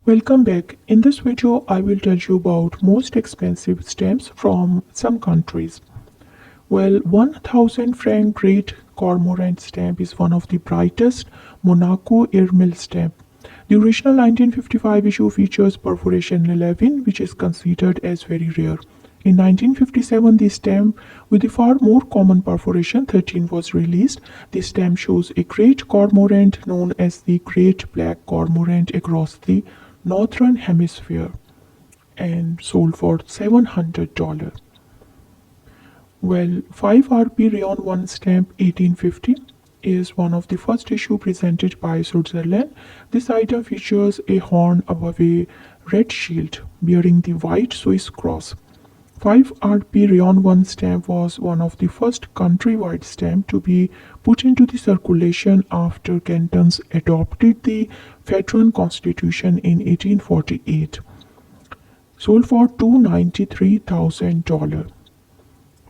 Welcome back. In this video, I will tell you about most expensive stamps from some countries. Well, 1000 franc Great Cormorant stamp is one of the brightest Monaco airmail stamp. The original 1955 issue features perforation 11, which is considered as very rare. In 1957, the stamp with the far more common perforation 13 was released. The stamp shows a great cormorant known as the Great Black Cormorant across the Northern Hemisphere and sold for $700. Well, 5 RP Rayon 1 stamp 1850 is one of the first issue presented by Switzerland. This item features a horn above a red shield bearing the white Swiss cross. 5 RP Rayon 1 stamp was one of the first countrywide stamp to be put into the circulation after cantons adopted the Federal Constitution in 1848. Sold for $293,000.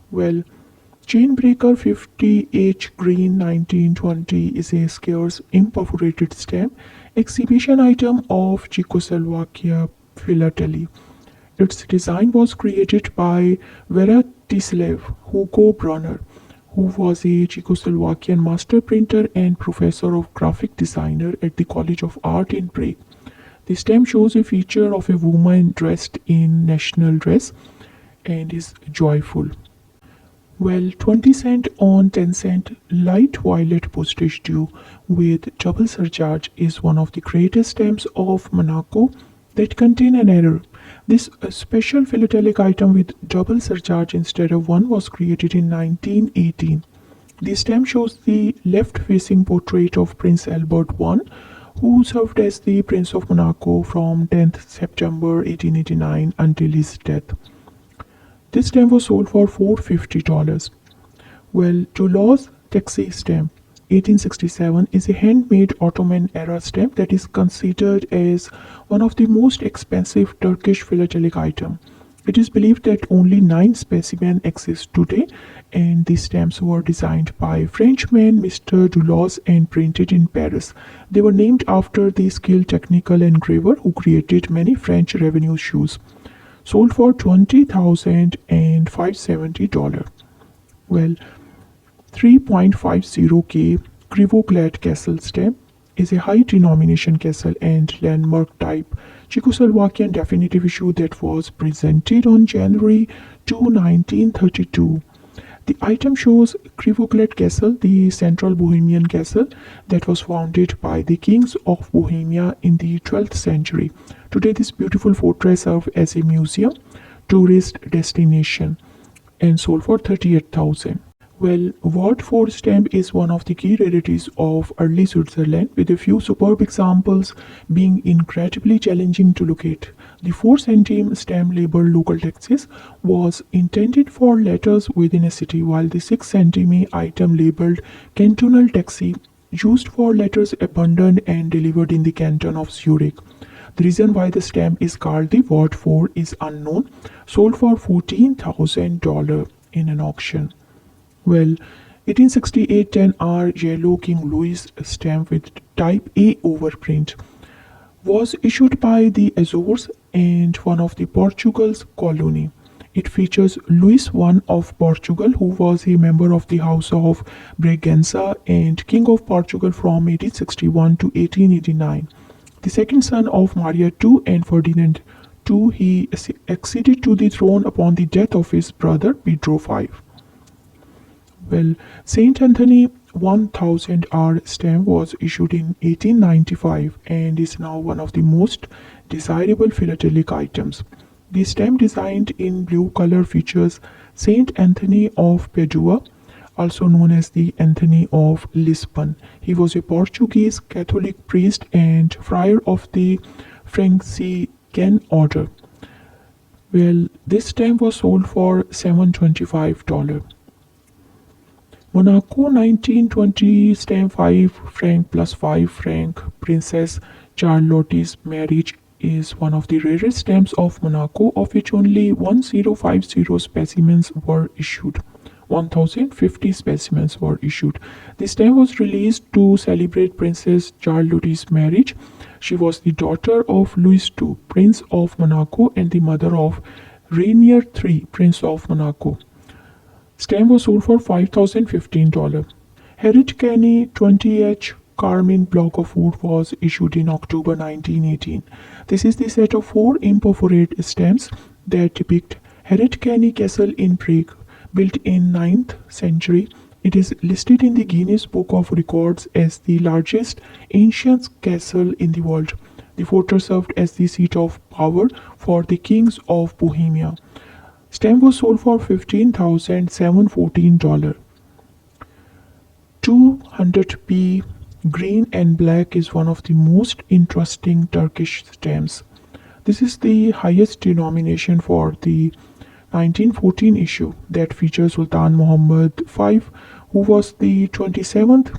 Well, Chainbreaker 50H Green 1920 is a scarce imperforated stamp exhibition item of Czechoslovakia Philately. Its design was created by Vratislav Hugo Brunner, who was a Czechoslovakian master printer and professor of graphic designer at the College of Art in Prague. The stamp shows a feature of a woman dressed in national dress and is joyful. Well, 20 cent on 10 cent light violet postage due with double surcharge is one of the greatest stamps of Monaco that contain an error. This special philatelic item with double surcharge instead of one was created in 1918. The stamp shows the left-facing portrait of Prince Albert I, who served as the Prince of Monaco from 10th September 1889 until his death. This stamp was sold for $450. Well, Toulouse taxi stamp 1867 is a handmade Ottoman-era stamp that is considered as one of the most expensive Turkish philatelic items. It is believed that only 9 specimens exist today, and these stamps were designed by Frenchman Mr. Toulouse and printed in Paris. They were named after the skilled technical engraver who created many French revenue shoes. Sold for $20,570. Well, 3.50K Krivoglat Castle stamp is a high denomination castle and landmark type Czechoslovakian definitive issue that was presented on January 2, 1932. The item shows Krivoglat Castle, the central Bohemian castle that was founded by the kings of Bohemia in the 12th century. Today, this beautiful fortress serves as a museum, tourist destination, and sold for $38,000. Well, Ward 4 stamp is one of the key rarities of early Switzerland, with a few superb examples being incredibly challenging to locate. The 4 centime stamp labeled local taxis was intended for letters within a city, while the 6 centime item labeled cantonal taxi used for letters abandoned and delivered in the canton of Zurich. The reason why the stamp is called the Ward 4 is unknown, sold for $14,000 in an auction. Well, 1868 10R yellow King Louis stamp with type A overprint was issued by the Azores and one of the Portugal's colony. It features Louis I of Portugal, who was a member of the House of Braganza and King of Portugal from 1861 to 1889. The second son of Maria II and Ferdinand II, he acceded to the throne upon the death of his brother Pedro V. Well, Saint Anthony 1000R stamp was issued in 1895 and is now one of the most desirable philatelic items. The stamp, designed in blue color, features Saint Anthony of Padua, also known as the Anthony of Lisbon. He was a Portuguese Catholic priest and friar of the Franciscan order. Well, this stamp was sold for $725. Monaco 1920 stamp 5 franc plus 5 franc Princess Charlotte's marriage is one of the rarest stamps of Monaco, of which only 1050 specimens were issued. 1,050 specimens were issued. The stamp was released to celebrate Princess Charlotte's marriage. She was the daughter of Louis II, Prince of Monaco, and the mother of Rainier III, Prince of Monaco. Stamp was sold for $5,015. Harriet Kenny 20H Carmine block of wood was issued in October 1918. This is the set of 4 imperforate stamps that depict Harriet Kenny Castle in Prague, built in 9th century. It is listed in the Guinness Book of Records as the largest ancient castle in the world. The fortress served as the seat of power for the kings of Bohemia. Stamp was sold for $15,714. 200p green and black is one of the most interesting Turkish stamps. This is the highest denomination for the 1914 issue that features Sultan Muhammad V, who was the 27th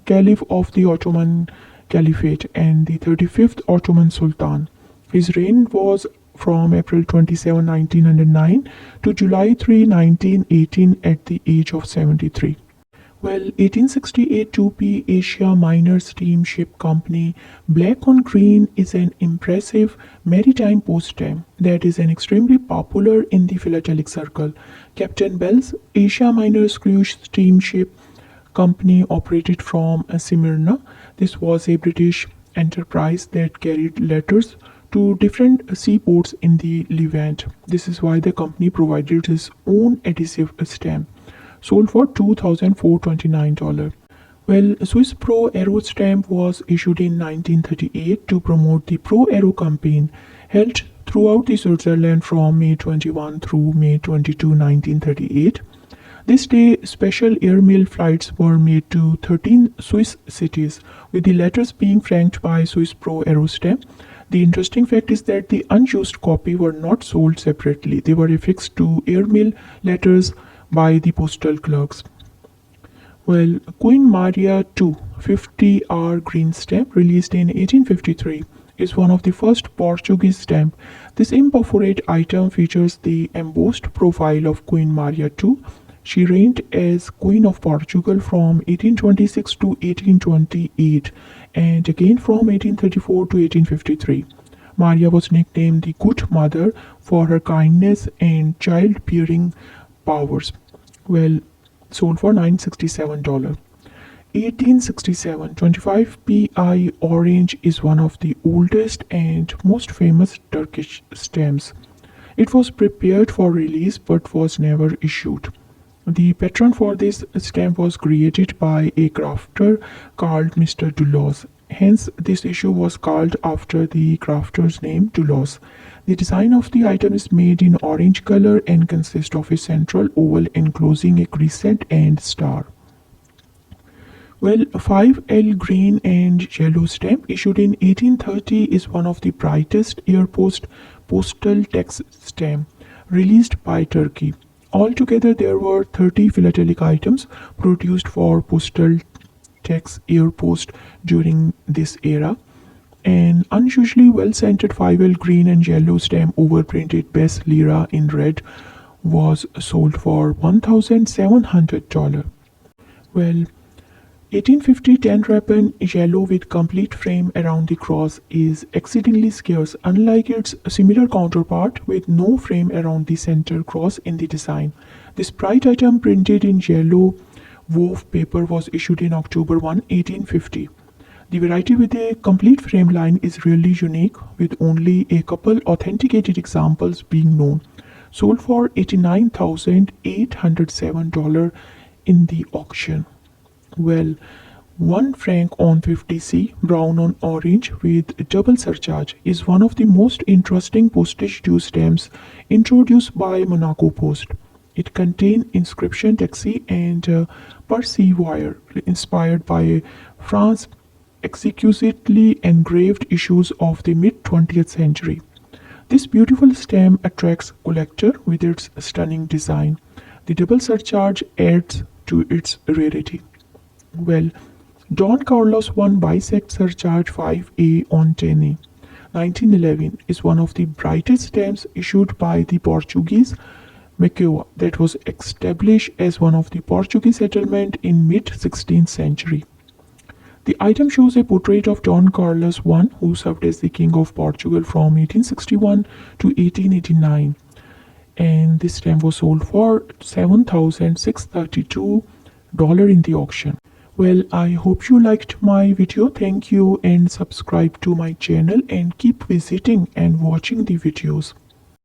Caliph of the Ottoman Caliphate and the 35th Ottoman Sultan. His reign was from April 27, 1909 to July 3, 1918 at the age of 73. Well, 1868 2P Asia Minor Steamship Company Black on Green is an impressive maritime post stamp that is an extremely popular in the philatelic circle. Captain Bell's Asia Minor Cruise Steamship Company operated from Smyrna. This was a British enterprise that carried letters to different seaports in the Levant. This is why the company provided its own adhesive stamp. Sold for $2,429. Well, Swiss Pro Aero stamp was issued in 1938 to promote the Pro Aero campaign held throughout the Switzerland from May 21 through May 22, 1938. This day, special airmail flights were made to 13 Swiss cities, with the letters being franked by Swiss Pro Aero stamp. The interesting fact is that the unused copy were not sold separately. They were affixed to airmail letters by the postal clerks. Well, Queen Maria II 50R green stamp, released in 1853, is one of the first Portuguese stamp. This imperforate item features the embossed profile of Queen Maria II. She reigned as Queen of Portugal from 1826 to 1828 and again from 1834 to 1853. Maria was nicknamed the Good Mother for her kindness and childbearing powers. Well, sold for $967. 1867 25 pi orange is one of the oldest and most famous Turkish stamps. It was prepared for release but was never issued. The patron for this stamp was created by a crafter called Mr. Doulos. Hence, this issue was called after the crafter's name, Doulos. The design of the item is made in orange color and consists of a central oval enclosing a crescent and star. Well, 5L green and yellow stamp issued in 1830 is one of the brightest airpost postal text stamp released by Turkey. Altogether, there were 30 philatelic items produced for postal text airpost during this era. An unusually well-scented 5L green and yellow stamp overprinted Bess Lira in red was sold for $1,700. Well, 1850 10-ribbon yellow with complete frame around the cross is exceedingly scarce, unlike its similar counterpart with no frame around the center cross in the design. This bright item printed in yellow wove paper was issued in October 1, 1850. The variety with a complete frame line is really unique, with only a couple authenticated examples being known. Sold for $89,807 in the auction. Well, 1 franc on 50C, brown on orange with double surcharge, is one of the most interesting postage due stamps introduced by Monaco Post. It contains inscription taxi and persevere, inspired by France's exquisitely engraved issues of the mid-20th century. This beautiful stamp attracts collector with its stunning design. The double surcharge adds to its rarity. Well, Don Carlos 1 bisect surcharge 5A on 10A 1911 is one of the brightest stamps issued by the Portuguese Macoa, that was established as one of the Portuguese settlements in mid-16th century. The item shows a portrait of Don Carlos I, who served as the King of Portugal from 1861 to 1889. And this stamp was sold for $7,632 in the auction. Well, I hope you liked my video. Thank you, and subscribe to my channel and keep visiting and watching the videos.